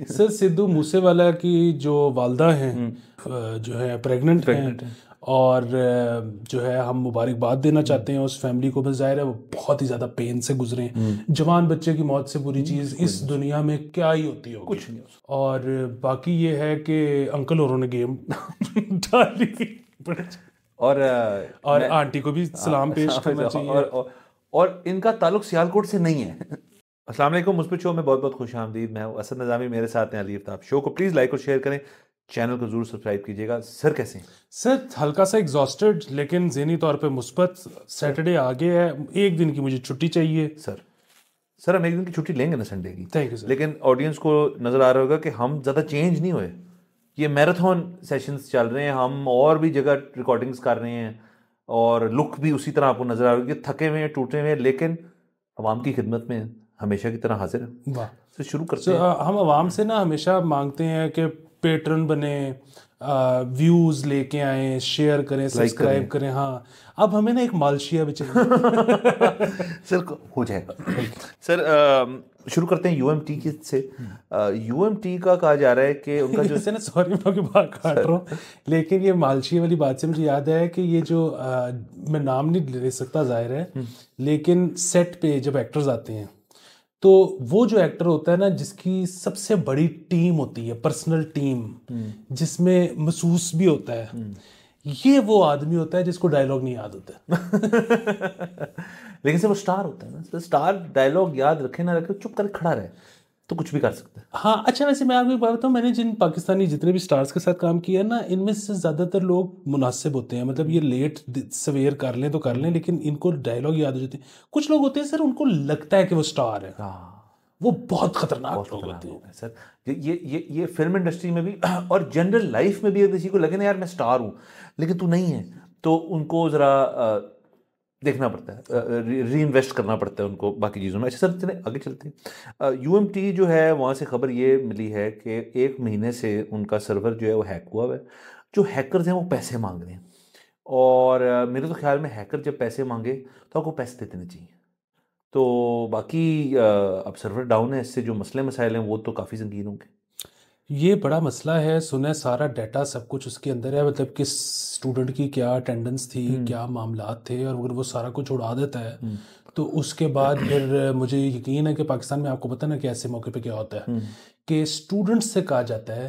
Sir Sidhu Moosewala की जो वालदा हैं जो है प्रेग्नेंट हैं और जो है हम मुबारकबाद देना चाहते हैं उस फैमिली को। बस जाहिर है वो बहुत ही ज़्यादा पेन से गुजरे हैं। जवान बच्चे की मौत से बुरी चीज़ इस दुनिया में क्या ही होती होगी, कुछ नहीं। और बाकी ये है कि अंकल औरों ने गेम डाली और आंटी को भी सलाम पेश करना चाहिए। और इनका ताल्लुक सियालकोट से नहीं है। अस्सलाम वालेकुम, मुस्बित शो में बहुत बहुत खुश आमदीद। मैं हूं असद निज़ामी, मेरे साथ हैं अली आफ्ताब। शो को प्लीज़ लाइक और शेयर करें, चैनल को जरूर सब्सक्राइब कीजिएगा। सर कैसे हैं? सर हल्का सा एग्जॉस्टेड लेकिन ज़हनी तौर पे मुस्बत। सैटरडे आ गया है, एक दिन की मुझे छुट्टी चाहिए। सर हम एक दिन की छुट्टी लेंगे ना संडे की। Thank you sir. लेकिन ऑडियंस को नज़र आ रहा होगा कि हम ज़्यादा चेंज नहीं हुए। ये मैराथन सेशंस चल रहे हैं, हम और भी जगह रिकॉर्डिंग्स कर रहे हैं और लुक भी उसी तरह आपको नज़र आ रहा है कि थके हुए हैं, टूटे हुए हैं, लेकिन आवाम की खिदमत में हमेशा की तरह हाजिर है। वाह। तो शुरू करते हैं। हम आवाम से ना हमेशा मांगते हैं कि पेट्रन बने, व्यूज़ लेके आए, शेयर करें, सब्सक्राइब करें। हाँ, अब हमें ना एक मालशिया भी चाहिए। सर हो जाएगा। सर शुरू करते हैं यूएमटी से। यूएमटी का कहा जा रहा है कि उनका जो सॉरी मैं आपकी बात काट रहा हूँ, लेकिन ये मालशिया वाली बात से मुझे याद आया कि ये जो मैं नाम नहीं ले सकता जाहिर है, लेकिन सेट पे जब एक्टर्स आते हैं तो वो जो एक्टर होता है ना जिसकी सबसे बड़ी टीम होती है, पर्सनल टीम, जिसमें महसूस भी होता है, ये वो आदमी होता है जिसको डायलॉग नहीं याद होता। लेकिन सर वो स्टार होता है ना, स्टार डायलॉग याद रखे ना रखे, चुप कर खड़ा रहे तो कुछ भी कर सकता है। हाँ अच्छा, वैसे मैं आपको एक बात बताऊँ, मैंने जिन पाकिस्तानी जितने भी स्टार्स के साथ काम किया है ना, इनमें से ज़्यादातर लोग मुनासिब होते हैं। मतलब ये लेट सवेर कर लें तो कर लें, लेकिन इनको डायलॉग याद हो जाते हैं। कुछ लोग होते हैं सर उनको लगता है कि वो स्टार है, वो बहुत खतरनाक लोग होते हैं सर। ये फिल्म इंडस्ट्री में भी और जनरल लाइफ में भी अगर किसी को लगे ना यार मैं स्टार हूँ लेकिन तू नहीं है, तो उनको ज़रा देखना पड़ता है, री इन्वेस्ट करना पड़ता है उनको बाकी चीज़ों में। अच्छा सर चले आगे चलते हैं। यूएमटी जो है वहाँ से खबर ये मिली है कि 1 महीने से उनका सर्वर जो है वो हैक हुआ है। जो हैकर्स हैं वो पैसे मांग रहे हैं, और मेरे तो ख्याल में हैकर जब पैसे मांगे तो आपको पैसे दे देने चाहिए। तो बाकी अब सर्वर डाउन है, इससे जो मसले मसाइल हैं वो तो काफ़ी संगीन होंगे। ये बड़ा मसला है। सुने सारा डाटा सब कुछ उसके अंदर है, मतलब किस स्टूडेंट की क्या अटेंडेंस थी, क्या मामलात थे, और अगर वो सारा कुछ उड़ा देता है तो उसके बाद फिर मुझे यकीन है कि पाकिस्तान में आपको पता ना कि ऐसे मौके पे क्या होता है कि स्टूडेंट्स से कहा जाता है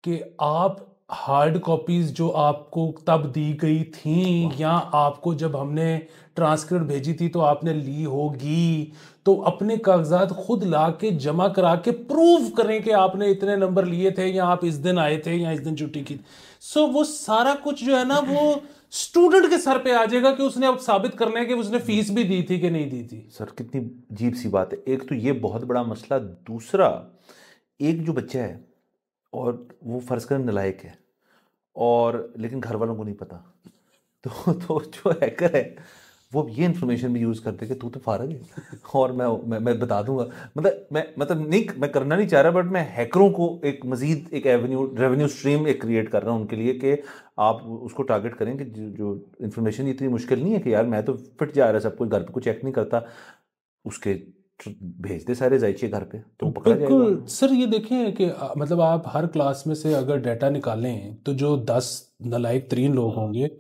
कि आप हार्ड कॉपीज जो आपको तब दी गई थी या आपको जब हमने ट्रांसक्रिप्ट भेजी थी तो आपने ली होगी, तो अपने कागजात खुद ला के जमा करा के प्रूव करें कि आपने इतने नंबर लिए थे या आप इस दिन आए थे या इस दिन छुट्टी की। सो वो सारा कुछ जो है ना वो स्टूडेंट के सर पे आ जाएगा कि उसने अब साबित करना है कि उसने फीस भी दी थी कि नहीं दी थी। सर कितनी अजीब सी बात है। एक तो ये बहुत बड़ा मसला, दूसरा एक जो बच्चा है और वो फर्ज कर नालायक है और लेकिन घर वालों को नहीं पता, तो जो हैकर है वो ये इन्फॉर्मेशन भी यूज़ करते कि तू तो फारग है और मैं बता दूंगा। मतलब नहीं, मैं करना नहीं चाह रहा, बट मैं हैकरों को एक मजीद एक रेवेन्यू स्ट्रीम एक क्रिएट कर रहा हूँ उनके लिए कि आप उसको टारगेट करें कि जो इन्फॉर्मेशन इतनी मुश्किल नहीं है कि यार मैं तो फिट जा रहा है, सब कुछ घर पे कुछ चेक नहीं करता, उसके भेज दे सारे जायचे घर पे तो पकड़ा जाएगा। बिल्कुल सर, ये देखें कि मतलब आप हर क्लास में से अगर डाटा निकालें तो जो 10 नालायक 3 लोग होंगे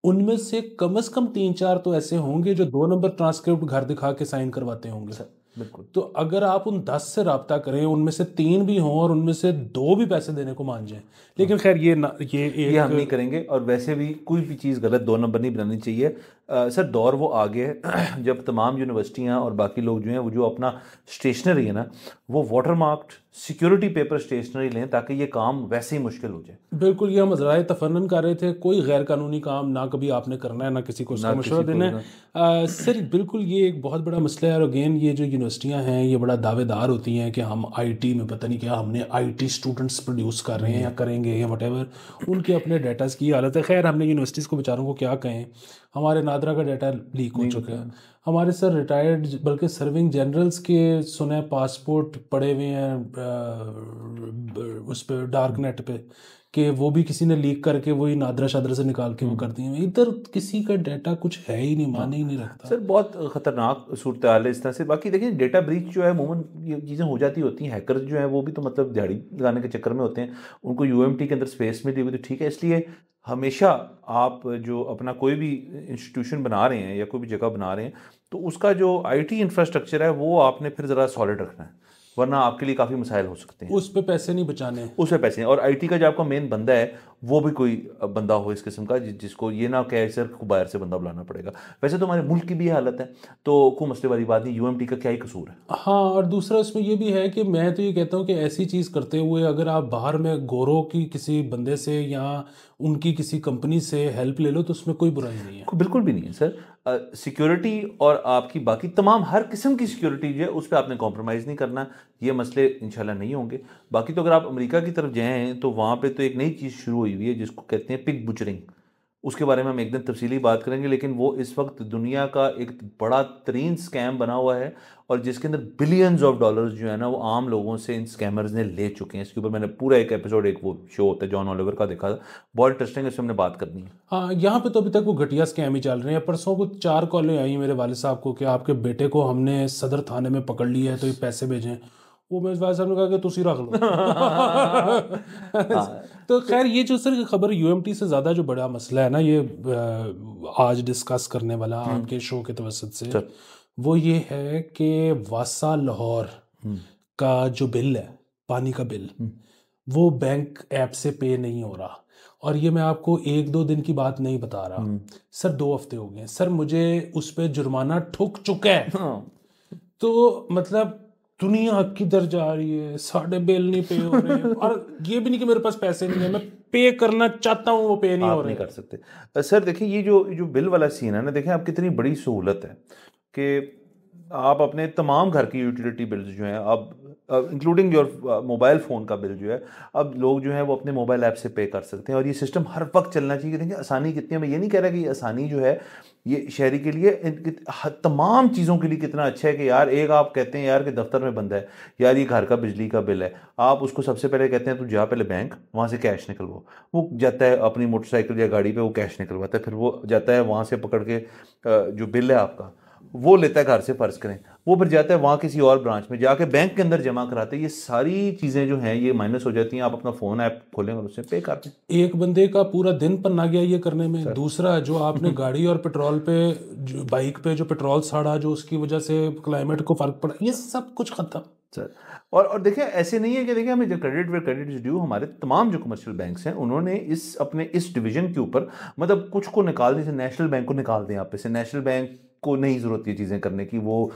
उनमें से कम 3-4 तो ऐसे होंगे जो 2 नंबर ट्रांसक्रिप्ट घर दिखा के साइन करवाते होंगे। बिल्कुल। तो अगर आप उन 10 से रब्ता करें, उनमें से 3 भी हों और उनमें से 2 भी पैसे देने को मान जाएं, लेकिन खैर ये हम नहीं करेंगे। और वैसे भी कोई भी चीज़ गलत 2 नंबर नहीं बनानी चाहिए। सर दौर वो आ गया है जब तमाम यूनिवर्सिटियाँ और बाकी लोग जो हैं वो जो अपना स्टेशनरी है ना वो water marked security paper stationery लें ताकि ये काम वैसे ही मुश्किल हो जाए। बिल्कुल, ये हम ज़राए तफन्नुन कर रहे थे। कोई गैर कानूनी काम ना कभी आपने करना है ना किसी को उसका मशवरा देना है। सर बिल्कुल ये एक बहुत बड़ा मसला है। और अगेन ये जो यूनिवर्सिटियाँ हैं ये बड़ा दावेदार होती हैं कि हम आईटी में पता नहीं क्या, हमने आईटी स्टूडेंट्स प्रोड्यूस कर रहे हैं या करेंगे या वटेवर, उनके अपने डाटास की हालत है। खैर हमने यूनिवर्सिटीज़ को बेचारों को क्या कहें, हमारे नादरा का डाटा लीक हो चुका है। हमारे सर रिटायर्ड बल्कि सर्विंग जनरल्स के सुने पासपोर्ट पड़े हुए हैं उस पे डार्क नेट पे, कि वो भी किसी ने लीक करके वही नादरा शादरा से निकाल के वो कर दिए। इधर किसी का डाटा कुछ है ही नहीं, माने ही नहीं रखता। सर बहुत खतरनाक सूरत हाल है इस तरह से। बाकी देखिए डेटा ब्रीच जो है अमूमन ये चीज़ें हो जाती होती हैं। हैकर्स जो हैं वो भी तो मतलब दिहाड़ी लगाने के चक्कर में होते हैं, उनको यूएमटी के अंदर स्पेस मिली हुई तो ठीक है। इसलिए हमेशा आप जो अपना कोई भी इंस्टीट्यूशन बना रहे हैं या कोई भी जगह बना रहे हैं तो उसका जो आईटी इंफ्रास्ट्रक्चर है वो आपने फिर ज़रा सॉलिड रखना है, वरना आपके लिए काफ़ी मसाइल हो सकते हैं। उस पे पैसे नहीं बचाने, उस पे पैसे हैं। और आईटी का जो आपका मेन बंदा है वो भी कोई बंदा हो इस किस्म का जिसको ये ना कहे सर को बाहर से बंदा बुलाना पड़ेगा। वैसे तो हमारे मुल्क की भी हालत है, तो कोई मसले वाली बात नहीं, यूएमटी का क्या ही कसूर है। हाँ, और दूसरा उसमें ये भी है कि मैं तो ये कहता हूँ कि ऐसी चीज़ करते हुए अगर आप बाहर में गोरों की किसी बंदे से या उनकी किसी कंपनी से हेल्प ले लो तो उसमें कोई बुराई नहीं है। बिल्कुल भी नहीं है सर। सिक्योरिटी और आपकी बाकी तमाम हर किस्म की सिक्योरिटी जो है उस पर आपने कॉम्प्रोमाइज़ नहीं करना, ये मसले इंशाल्लाह नहीं होंगे। बाकी तो अगर आप अमेरिका की तरफ जाएँ तो वहाँ पे तो एक नई चीज़ शुरू हुई हुई है जिसको कहते हैं पिग बुचरिंग। उसके बारे में हम एक दिन तफसीली बात करेंगे, लेकिन वो इस वक्त दुनिया का एक बड़ा तरीन स्कैम बना हुआ है और जिसके अंदर बिलियंस ऑफ डॉलर्स जो है ना वो आम लोगों से इन स्कैमर्स ने ले चुके हैं। इसके ऊपर मैंने पूरा एक एपिसोड, एक वो शो होता है जॉन ओलिवर का, देखा था, बहुत इंटरेस्टिंग है, इसमें हमने बात करनी है। हाँ, यहाँ पे तो अभी तक वो घटिया स्कैम ही चल रहे हैं। परसों को 4 कॉलें आई मेरे वाले साहब को कि आपके बेटे को हमने सदर थाने में पकड़ लिया है तो ये पैसे भेजें। वो मेरे वाले साहब ने कहा कि तुसी रख लो। तो खैर ये जो सर खबर यूएमटी से ज़्यादा जो बड़ा मसला है ना ये आज डिस्कस करने वाला आपके शो के तवसत से, वो ये है कि वासा लाहौर का जो बिल है, पानी का बिल, वो बैंक ऐप से पे नहीं हो रहा। और ये मैं आपको 1-2 दिन की बात नहीं बता रहा सर, 2 हफ्ते हो गए सर, मुझे उस पर जुर्माना ठुक चुका है। तो मतलब दुनिया किधर जा रही है, साढ़े बिल नहीं पे हो रहे हैं। और ये भी नहीं कि मेरे पास पैसे नहीं है, मैं पे करना चाहता हूँ वो पे नहीं हो रहे, नहीं कर सकते। सर देखिए ये जो बिल वाला सीन है ना, देखें आप कितनी बड़ी सहूलत है कि आप अपने तमाम घर की यूटिलिटी बिल्स जो हैं अब इंक्लूडिंग योर मोबाइल फ़ोन का बिल जो है अब लोग जो है वो अपने मोबाइल ऐप से पे कर सकते हैं। और ये सिस्टम हर वक्त चलना चाहिए। देखिए आसानी कितनी है, मैं ये नहीं कह रहा कि ये आसानी जो है ये शहरी के लिए तमाम चीज़ों के लिए कितना अच्छा है कि यार एक आप कहते हैं यार कि दफ्तर में बंदा है, यार ये घर का बिजली का बिल है, आप उसको सबसे पहले कहते हैं तू जा पहले बैंक, वहाँ से कैश निकलवाओ। वो जाता है अपनी मोटरसाइकिल या गाड़ी पे, वो कैश निकलवाता है, फिर वो जाता है वहाँ से पकड़ के जो बिल है आपका वो लेता है घर से, फ़र्ज़ करें, वो फिर जाता है वहाँ किसी और ब्रांच में जाके बैंक के अंदर जमा कराते हैं। ये सारी चीज़ें जो हैं ये माइनस हो जाती हैं। आप अपना फ़ोन ऐप खोलें और उससे पे कर दें। एक बंदे का पूरा दिन पन्ना गया ये करने में। दूसरा जो आपने गाड़ी और पेट्रोल पे, जो बाइक पे जो पेट्रोल सड़ा, जो उसकी वजह से क्लाइमेट को फ़र्क पड़ा, ये सब कुछ ख़त्म सर। और देखिए ऐसे नहीं है कि देखिए हमें जो क्रेडिट इज ड्यू, हमारे तमाम जो कमर्शियल बैंक्स हैं उन्होंने अपने इस डिवीजन के ऊपर मतलब कुछ को निकाल दें, नेशनल बैंक को निकाल दें आप पे से। नेशनल बैंक को नहीं ज़रूरत ये चीज़ें करने की, वो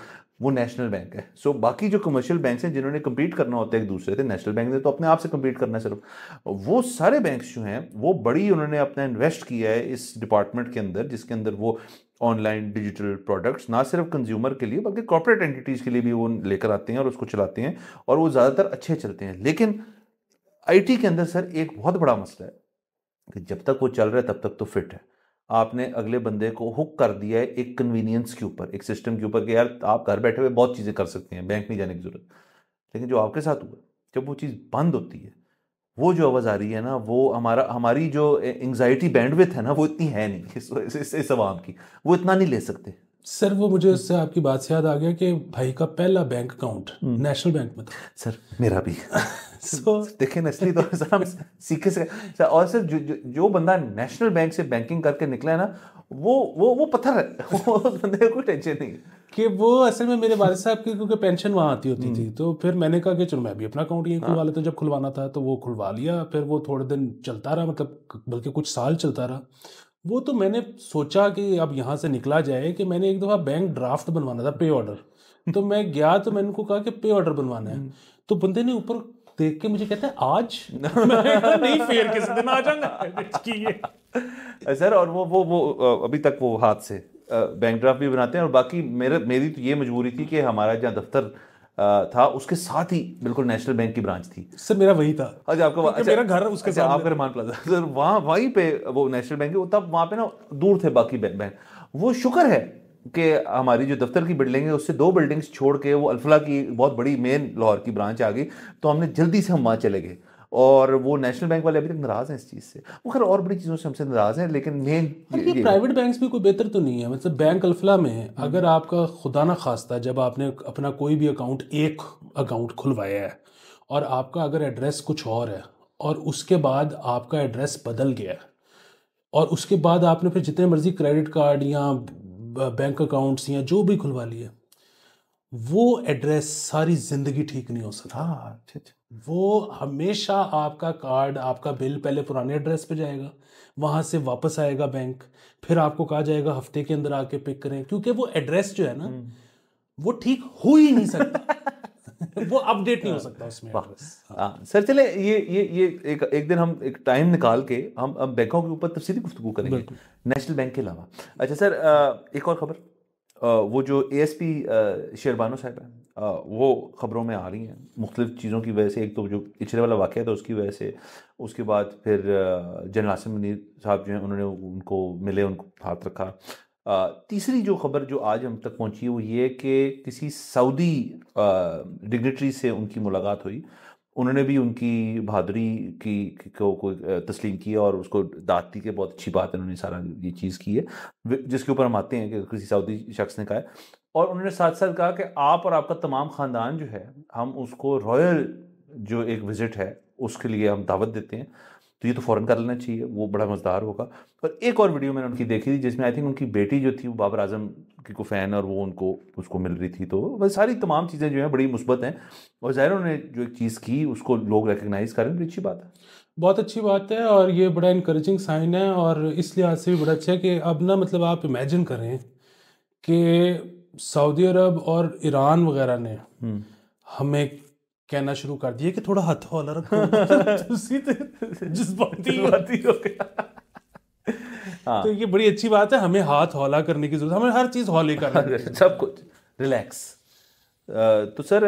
नेशनल बैंक है। सो बाकी जो कमर्शियल बैंक्स हैं जिन्होंने कम्पीट करना होता है एक दूसरे से, नेशनल बैंक ने तो अपने आप से कम्पीट करना है सिर्फ। वो सारे बैंक्स जो हैं वो बड़ी उन्होंने अपना इन्वेस्ट किया है इस डिपार्टमेंट के अंदर, जिसके अंदर वो ऑनलाइन डिजिटल प्रोडक्ट्स ना सिर्फ कंज्यूमर के लिए बल्कि कॉर्पोरेट एंटिटीज़ के लिए भी वो लेकर आते हैं और उसको चलाते हैं और वो ज़्यादातर अच्छे चलते हैं। लेकिन आईटी के अंदर सर एक बहुत बड़ा मसला है कि जब तक वो चल रहा है तब तक तो फिट है। आपने अगले बंदे को हुक कर दिया है एक कन्वीनियंस के ऊपर, एक सिस्टम के ऊपर कि यार आप घर बैठे हुए बहुत चीज़ें कर सकते हैं, बैंक नहीं जाने की ज़रूरत। लेकिन जो आपके साथ हुआ, जब वो चीज़ बंद होती है, वो जो आवाज़ आ रही है ना, वो हमारी जो एंग्जाइटी बैंडविड्थ है ना वो इतनी है नहीं इस अवाम की, वो इतना नहीं ले सकते। सर वो मुझे उससे आपकी बात से याद आ गया कि भाई का पहला बैंक अकाउंट नेशनल बैंक में था। सर मेरा भी। देखें ना, इसलिए तो सर हम सीखे से और सर जो बंदा नेशनल बैंक से बैंकिंग करके निकला है ना, वो पत्थर है। वो बंदे को टेंशन नहीं है कि वो असल में मेरे वालिद साहब की क्योंकि पेंशन वहाँ आती होती थी, तो फिर मैंने कहा कि चलो मैं भी अपना अकाउंट यहीं खुलवा लेता हूँ। जब खुलवाना था तो वो खुलवा लिया, फिर वो थोड़े दिन चलता रहा, मतलब बल्कि कुछ साल चलता रहा वो। तो मैंने सोचा कि अब यहाँ से निकला जाए कि मैंने एक दफ़ा बैंक ड्राफ्ट बनवाना था, पे ऑर्डर। तो मैं गया तो मैंने उनको कहा कि पे ऑर्डर बनवाना है, तो बंदे ने ऊपर देख के मुझे कहता है आज। नहीं, फिर किसी दिन आ जाऊंगा सर। और वो अभी तक वो हाथ से बैंक ड्राफ्ट भी बनाते हैं। और बाकी मेरी तो ये मजबूरी थी कि हमारा जहाँ दफ्तर था उसके साथ ही बिल्कुल नेशनल बैंक की ब्रांच थी। सर मेरा वही था। अच्छा आपका, अच्छा मेरा घर उसके साथ, आपका रहमान प्लाजा सर, वहीं पे वो नेशनल बैंक है। तब वहाँ पे ना दूर थे बाकी बैंक, वो शुक्र है कि हमारी जो दफ्तर की बिल्डिंग है उससे 2 बिल्डिंग्स छोड़ के वो अल्फला की बहुत बड़ी मेन लाहौर की ब्रांच आ गई, तो हमने जल्दी से हम वहाँ चले गए। और वो नेशनल बैंक वाले अभी तक नाराज हैं इस चीज़ से, वो खैर और बड़ी चीज़ों से हमसे नाराज हैं, लेकिन मेन ये प्राइवेट बैंक्स भी कोई बेहतर तो नहीं है। मतलब बैंक अल्फला में अगर आपका खुदा ना खास्ता जब आपने अपना कोई भी एक अकाउंट खुलवाया है और आपका अगर एड्रेस कुछ और है और उसके बाद आपका एड्रेस बदल गया है और उसके बाद आपने फिर जितने मर्जी क्रेडिट कार्ड या बैंक अकाउंट्स या जो भी खुलवा लिए, वो एड्रेस सारी जिंदगी ठीक नहीं हो सकता। हाँ अच्छा, वो हमेशा आपका कार्ड, आपका बिल पहले पुराने एड्रेस पे जाएगा, वहां से वापस आएगा बैंक, फिर आपको कहा जाएगा हफ्ते के अंदर आके पिक करें, क्योंकि वो एड्रेस जो है ना वो ठीक हो ही नहीं सकता। वो अपडेट नहीं हो सकता उसमें एड्रेस। हाँ सर, चले ये एक दिन हम एक टाइम निकाल के हम अब बैंकों के ऊपर तफसीली गुफ्तगू करेंगे नेशनल बैंक के अलावा। अच्छा सर, एक और खबर, वो जो ASP शेरबानो साहब है, वो खबरों में आ रही हैं मुख्तलिफ चीज़ों की वजह से। एक तो जो पिछले वाला वाक़या था उसकी वजह से, उसके बाद फिर जनरल आसिम मुनीर साहब जो हैं उन्होंने उनको मिले, उनको हाथ रखा। तीसरी जो खबर जो आज हम तक पहुंची है वो ये कि किसी सऊदी डिग्नेटरी से उनकी मुलाकात हुई, उन्होंने भी उनकी बहादुरी को तस्लीम किया और उसको दाद दी कि बहुत अच्छी बात है, उन्होंने सारा ये चीज़ की है, जिसके ऊपर हम आते हैं कि किसी सऊदी शख्स ने कहा है। और उन्होंने साथ साथ कहा कि आप और आपका तमाम ख़ानदान जो है, हम उसको रॉयल जो एक विज़िट है उसके लिए हम दावत देते हैं, तो ये तो फ़ौरन कर लेना चाहिए, वो बड़ा मज़ेदार होगा। और एक और वीडियो मैंने उनकी देखी थी जिसमें आई थिंक उनकी बेटी जो थी वो बाबर आजम की को फ़ैन और वो उसको मिल रही थी। तो बस सारी तमाम चीज़ें जो हैं बड़ी मुस्बत हैं और ज़ाहिर उन्होंने जो एक चीज़ की उसको लोग रिकग्नाइज़ करें, बड़ी अच्छी बात है। बहुत अच्छी बात है और ये बड़ा इनकरेजिंग साइन है। और इस लिहाज से भी बड़ा अच्छा है कि अब ना मतलब आप इमेजिन करें कि सऊदी अरब और ईरान वगैरह ने हमें कहना शुरू कर दिया कि थोड़ा हाथ हौला रखो। जज्बाती हो गया। हाँ। तो ये बड़ी अच्छी बात है, हमें हाथ हौला करने की जरूरत, हमें हर चीज़ हौले करनी है, सब कुछ रिलैक्स। तो सर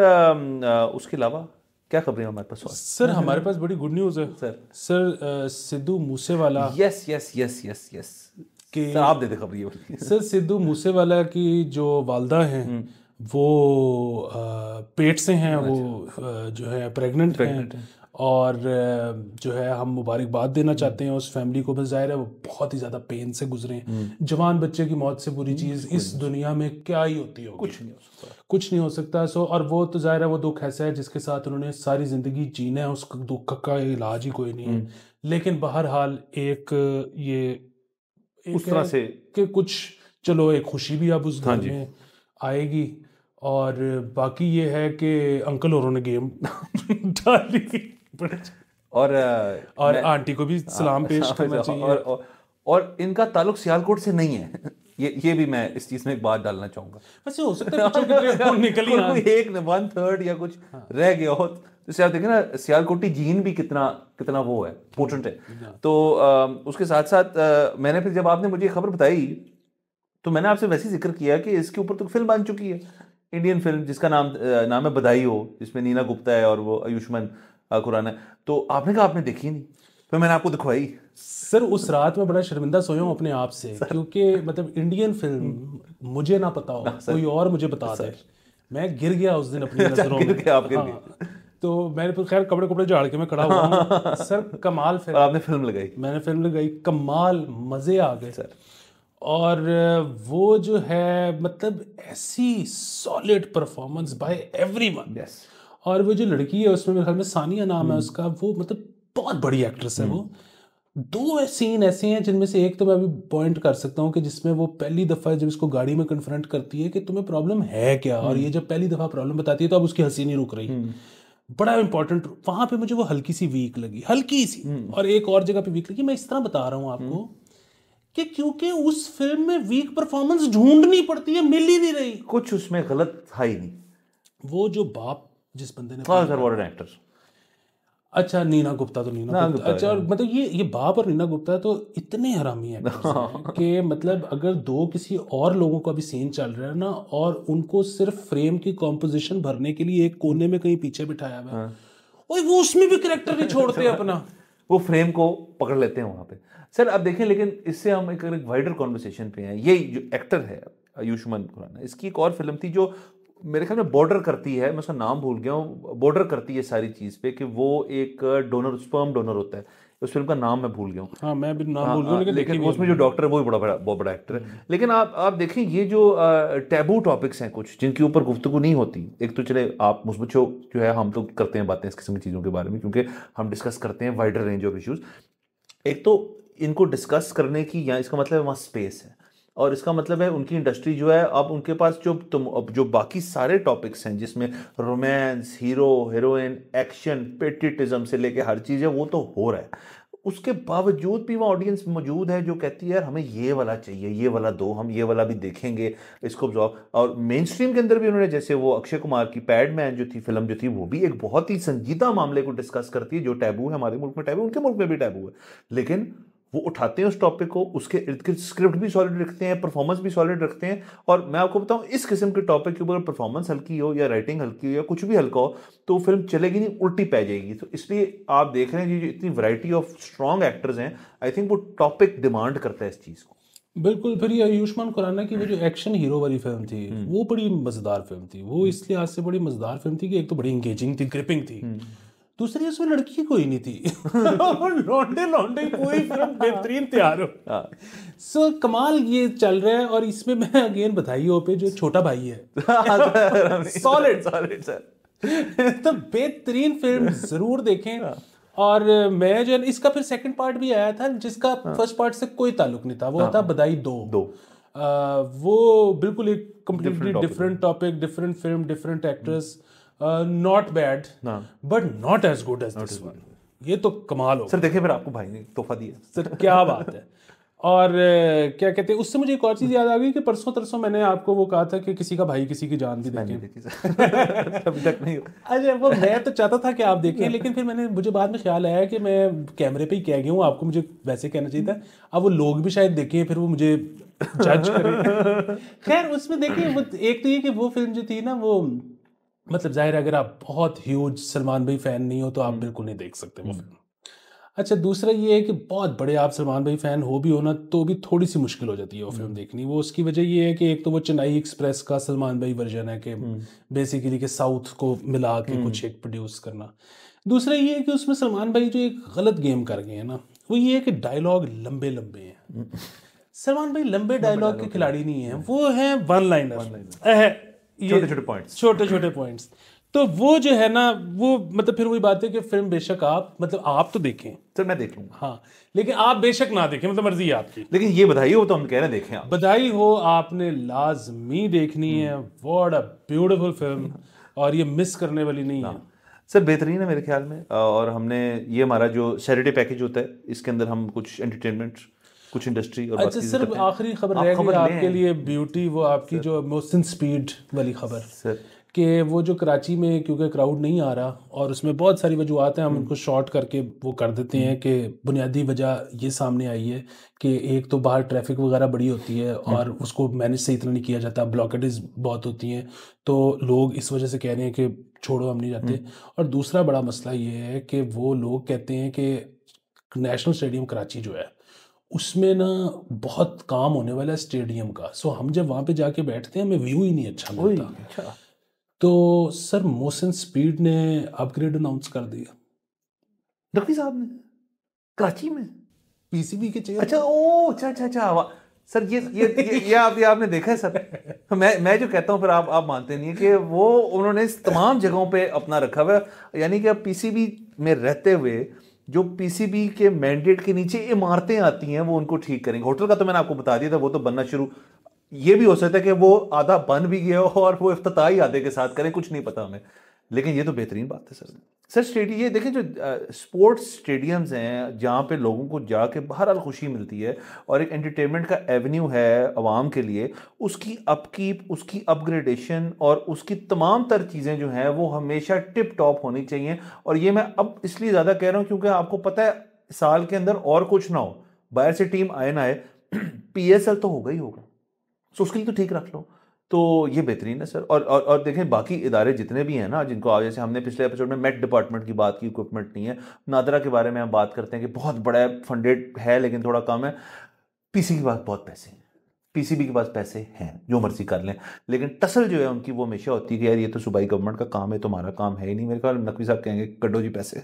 उसके अलावा क्या खबरें हमारे पास? सर हमारे पास बड़ी गुड न्यूज़ है sir Sidhu Moosewala. Yes yes yes yes yes कि आप दे दे खबर ये। सर सिद्धू मूसेवाला की जो वालदा हैं वो पेट से हैं, वो जो है प्रेग्नेंट हैं और जो है हम मुबारकबाद देना चाहते हैं उस फैमिली को। बस ज़ाहिर है वो बहुत ही ज़्यादा पेन से गुजरे हैं। जवान बच्चे की मौत से बुरी चीज़ इस दुनिया में क्या ही होती होगी, कुछ नहीं हो सकता। सो और वो तो ज़ाहिर है वो दुख ऐसा है जिसके साथ उन्होंने सारी ज़िंदगी जीना है, उस दुख का इलाज ही कोई नहीं है। लेकिन बहरहाल एक उस तरह से कि कुछ चलो एक खुशी भी अब उस घर में आएगी। और बाकी ये है कि अंकल औरों ने गेम डाली और आंटी को भी सलाम पेश करना चाहिए। और इनका ताल्लुक सियालकोट से नहीं है, ये भी मैं इस चीज में एक बात डालना चाहूंगा। वैसे हो सकता है निकल ही एक 1/3 या कुछ रह गया हो, तो आप देखें ना सियालकोटी जीन भी कितना वो है, पोटेंट है। तो उसके साथ साथ मैंने फिर जब आपने मुझे खबर बताई तो मैंने आपसे वैसे ही जिक्र किया कि इसके ऊपर तो फिल्म बन चुकी है, इंडियन फिल्म जिसका नाम है बधाई हो, जिसमें नीना गुप्ता है और वो आयुष्मान खुराना है। तो आपने कहा आपने देखी नहीं, फिर मैंने आपको दिखवाई। सर उस रात में बड़ा शर्मिंदा सोया हूँ अपने आप से, क्योंकि मतलब इंडियन फिल्म मुझे ना पता हो, कोई और मुझे बता दे, मैं गिर गया उस दिन अपनी नजरों में। तो मैंने फिर खैर कपड़े झाड़ के मैं खड़ा हुआ सर कमाल फिल्म। आपने फिल्म लगाई? मैंने फिल्म लगाई, कमाल, मजे आ गए सर। और वो जो है मतलब ऐसी सॉलिड परफॉर्मेंस बाय एवरीवन। और वो जो लड़की है उसमें मेरे ख्याल में सानिया नाम है उसका, वो मतलब बहुत बड़ी एक्ट्रेस है। वो 2 सीन ऐसे हैं जिनमें से एक तो मैं अभी पॉइंट कर सकता हूँ कि जिसमें वो पहली दफ़ा जब इसको गाड़ी में कन्फ्रंट करती है कि तुम्हें प्रॉब्लम है क्या, और ये जब पहली दफ़ा प्रॉब्लम बताती है तो अब उसकी हंसी नहीं रुक रही। बड़ा इंपॉर्टेंट वहाँ पे मुझे वो हल्की सी वीक लगी, हल्की सी। और एक और जगह पे वीक लगी, मैं इस तरह बता रहा हूँ आपको कि क्योंकि उस फिल्म में वीक परफॉर्मेंस ढूंढनी पड़ती है, मिल ही नहीं रही, कुछ उसमें गलत था ही नहीं। वो जो बाप जिस बंदे ने एक्टर, अच्छा नीना गुप्ता, तो नीना गुप्ता अच्छा, और मतलब ये बाप और नीना गुप्ता तो इतने हरामी एक्टर्स हैं कि मतलब अगर दो किसी और लोगों का भी सीन चल रहा है ना और उनको सिर्फ फ्रेम की कॉम्पोजिशन भरने के लिए एक कोने में कहीं पीछे बिठाया हुआ है, वो उसमें भी कैरेक्टर नहीं छोड़ते अपना। वो फ्रेम को पकड़ लेते हैं वहाँ पे। सर अब देखें, लेकिन इससे हम एक वाइडर कॉन्वर्सेशन पे हैं। ये जो एक्टर है आयुष्मान खुराना, इसकी एक और फिल्म थी जो मेरे ख्याल में बॉर्डर करती है, मैं उसका नाम भूल गया हूँ, बॉर्डर करती है सारी चीज़ पे, कि वो एक डोनर, स्पर्म डोनर होता है। उस फिल्म का नाम मैं भूल गया हूँ। हाँ, मैं भी नाम भूल गया हूँ, लेकिन उसमें जो डॉक्टर है वो भी बहुत बड़ा एक्टर है। लेकिन आप देखें, ये जो टैबू टॉपिक्स हैं कुछ जिनके ऊपर गुफ्तगू नहीं होती, एक तो चले आप मुझ जो है, हम तो करते हैं बातें इस किस्म की चीज़ों के बारे में क्योंकि हम डिस्कस करते हैं वाइडर रेंज ऑफ इश्यूज। एक तो इनको डिस्कस करने की, या इसका मतलब है वहाँ स्पेस है, और इसका मतलब है उनकी इंडस्ट्री जो है, अब उनके पास जो बाकी सारे टॉपिक्स हैं जिसमें romance, hero heroine, action, patriotism से लेके हर चीज़ है, वो तो हो रहा है। उसके बावजूद भी वहाँ ऑडियंस मौजूद है जो कहती है यार हमें ये वाला चाहिए, ये वाला दो, हम ये वाला भी देखेंगे, इसको ऑब्जॉर्व। और मेन स्ट्रीम के अंदर भी उन्होंने, जैसे वो अक्षय कुमार की पैडमैन जो थी फिल्म जो थी, वो भी एक बहुत ही संजीदा मामले को डिस्कस करती है, जो टैबू है हमारे मुल्क में, टैबू उनके मुल्क में भी टैबू है, लेकिन वो उठाते हैं उस टॉपिक को, उसके इर्द गिर्द स्क्रिप्ट भी सॉलिड रखते हैं, परफॉर्मेंस भी सॉलिड रखते हैं। और मैं आपको बताऊं, इस किस्म के टॉपिक के ऊपर परफॉर्मेंस हल्की हो या राइटिंग हल्की हो या कुछ भी हल्का हो तो फिल्म चलेगी नहीं, उल्टी पै जाएगी। तो इसलिए आप देख रहे हैं जो इतनी वैरायटी ऑफ स्ट्रॉन्ग एक्टर्स हैं, आई थिंक वो टॉपिक डिमांड करता है इस चीज़ को। बिल्कुल। फिर ये आयुष्मान खुराना की वो जो एक्शन हीरो वाली फिल्म थी, वो बड़ी मज़ेदार फिल्म थी। वो इस लिहाज से बड़ी मज़ेदार फिल्म थी कि एक तो बड़ी इंगेजिंग थी, ग्रिपिंग थी, दूसरी उसमें लड़की कोई नहीं थी लौंडे लौंडे पूरी फिल्म बेहतरीन तैयार हो। सो कमाल ये चल रहा है। और इसमें मैं अगेन बधाई हो पे जो छोटा भाई है सॉलिड तो बेहतरीन फिल्म जरूर देखें। और मैं जो इसका फिर सेकंड पार्ट भी आया था जिसका फर्स्ट पार्ट से कोई ताल्लुक नहीं था, वो था बधाई 2। वो बिल्कुल एक completely different topic, different film, different actress, not bad but not as good as this one. ये तो कमाल हो सर। देखिए फिर आपको भाई ने तोहफा दिया सर, क्या बात है। और क्या कहते हैं, उससे मुझे एक और चीज़ याद आ गई कि परसों तरसों मैंने आपको वो कहा था कि किसी का भाई किसी की जान भी देखें। अभी तक नहीं। अच्छा, वो मैं तो चाहता था कि आप देखें, लेकिन फिर मुझे बाद में ख्याल आया कि मैं कैमरे पे ही कह गया हूँ, आपको मुझे वैसे कहना चाहिए था। अब वो लोग भी शायद देखें, फिर वो मुझे जज करें। खैर, उसमें देखिए वो एक तो ये कि वो फिल्म जो थी ना, वो मतलब जाहिर है अगर आप बहुत ह्यूज सलमान भाई फैन नहीं हो तो आप बिल्कुल नहीं देख सकते वो फिल्म। अच्छा, दूसरा ये है कि बहुत बड़े आप सलमान भाई फैन हो भी हो ना तो भी थोड़ी सी मुश्किल हो जाती है वो फिल्म देखनी। वो उसकी वजह ये है कि एक तो वो चेन्नई एक्सप्रेस का सलमान भाई वर्जन है कि बेसिकली कि साउथ को मिला के कुछ एक प्रोड्यूस करना। दूसरा ये है कि उसमें सलमान भाई जो एक गलत गेम कर गए हैं ना, वो ये है कि डायलॉग लंबे लंबे हैं। सलमान भाई लंबे डायलॉग के खिलाड़ी नहीं है, वो है वन लाइनर, छोटे छोटे पॉइंट्स। तो वो जो है ना, वो मतलब फिर वही बात है कि फिल्म बेशक आप तो देखें सर, मैं देख लूंगा, हाँ, लेकिन आप बेशक ना देखें, मतलब मर्जी है आपकी। लेकिन ये बधाई हो तो हम कह रहे हैं देखें आप। बधाई हो, आपने लाजमी देखनी है। व्हाट अ ब्यूटीफुल फिल्म, और ये मिस करने वाली नहीं है सर। बेहतरीन है मेरे ख्याल में। और हमने ये हमारा जो सैटरडे पैकेज होता है, इसके अंदर हम कुछ एंटरटेनमेंट, कुछ इंडस्ट्री और अच्छा, सिर्फ आखिरी खबर रह गई आपके लिए ब्यूटी, वो आपकी जो मोशन स्पीड वाली खबर सर, कि वो जो कराची में क्योंकि क्राउड नहीं आ रहा और उसमें बहुत सारी वजूहत हैं, हम उनको शॉर्ट करके वो कर देते हैं कि बुनियादी वजह ये सामने आई है कि एक तो बाहर ट्रैफिक वगैरह बड़ी होती है और उसको मैनेज सही तरह नहीं किया जाता, ब्लॉकेजेस बहुत होती हैं, तो लोग इस वजह से कह रहे हैं कि छोड़ो हम नहीं जाते। और दूसरा बड़ा मसला ये है कि वो लोग कहते हैं कि नेशनल स्टेडियम कराची जो है उसमें ना बहुत काम होने वाला है स्टेडियम का, सो हम जब वहाँ पे जाके बैठते हैं हमें व्यू ही नहीं अच्छा मिलता। अच्छा। तो सर मोशन स्पीड ने अपग्रेड अनाउंस कर दिया नकवी साहब ने कराची में पीसीबी के चेयर। अच्छा, ओ अच्छा सर, ये आपने देखा है सर। मैं जो कहता हूँ फिर आप मानते नहीं है कि वो उन्होंने इस तमाम जगहों पे अपना रखा हुआ है, यानी कि अब पीसीबी में रहते हुए जो पीसीबी के मैंडेट के नीचे इमारतें आती हैं वो उनको ठीक करेंगे। होटल का तो मैंने आपको बता दिया था, वो तो बनना शुरू, ये भी हो सकता है कि वो आधा बन भी गया हो और वो इफ्तिताह ही आधे के साथ करें, कुछ नहीं पता हमें, लेकिन ये तो बेहतरीन बात है सर। स्टेडियम, ये देखें जो स्पोर्ट्स स्टेडियम्स हैं जहाँ पे लोगों को जाके बहरहाल खुशी मिलती है और एक एंटरटेनमेंट का एवेन्यू है आवाम के लिए, उसकी अपकीप, उसकी अपग्रेडेशन और उसकी तमाम तर चीज़ें जो हैं वो हमेशा टिप टॉप होनी चाहिए। और ये मैं अब इसलिए ज़्यादा कह रहा हूँ क्योंकि आपको पता है साल के अंदर और कुछ ना हो, बाहर से टीम आए ना आए, PSL तो होगा ही होगा, सो उसके लिए तो ठीक रख लो। तो ये बेहतरीन है सर। और देखें बाकी इदारे जितने भी हैं ना, जिनको आज जैसे हमने पिछले एपिसोड में मेट डिपार्टमेंट की बात की, इक्विपमेंट नहीं है। नादरा के बारे में हम बात करते हैं कि बहुत बड़ा फंडेड है लेकिन थोड़ा कम है। पीसी के पास बहुत पैसे हैं, पीसीबी के पास पैसे हैं, जो मर्जी कर लें, लेकिन टसल जो है उनकी वो हमेशा होती है कि यार ये तो सूबाई गवर्नमेंट का काम है, तुम्हारा काम है ही नहीं। मेरे ख्याल में नकवी साहब कहेंगे कड्डो जी पैसे।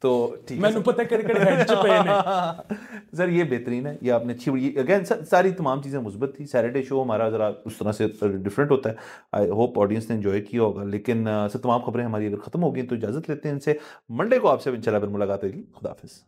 तो ठीक है मैंने पता कर हेड च पे ने सर, ये बेहतरीन है, ये आपने अच्छी अगेन सारी तमाम चीज़ें मुस्बत थी। सैटरडे शो हमारा ज़रा उस तरह से डिफरेंट होता है। आई होप ऑडियंस ने एंजॉय किया होगा। लेकिन सर तमाम खबरें हमारी अगर ख़त्म हो गई तो इजाज़त लेते हैं इनसे। मंडे को आपसे इंशाल्लाह फिर मुलाकात होगी। खुदा हाफिज़।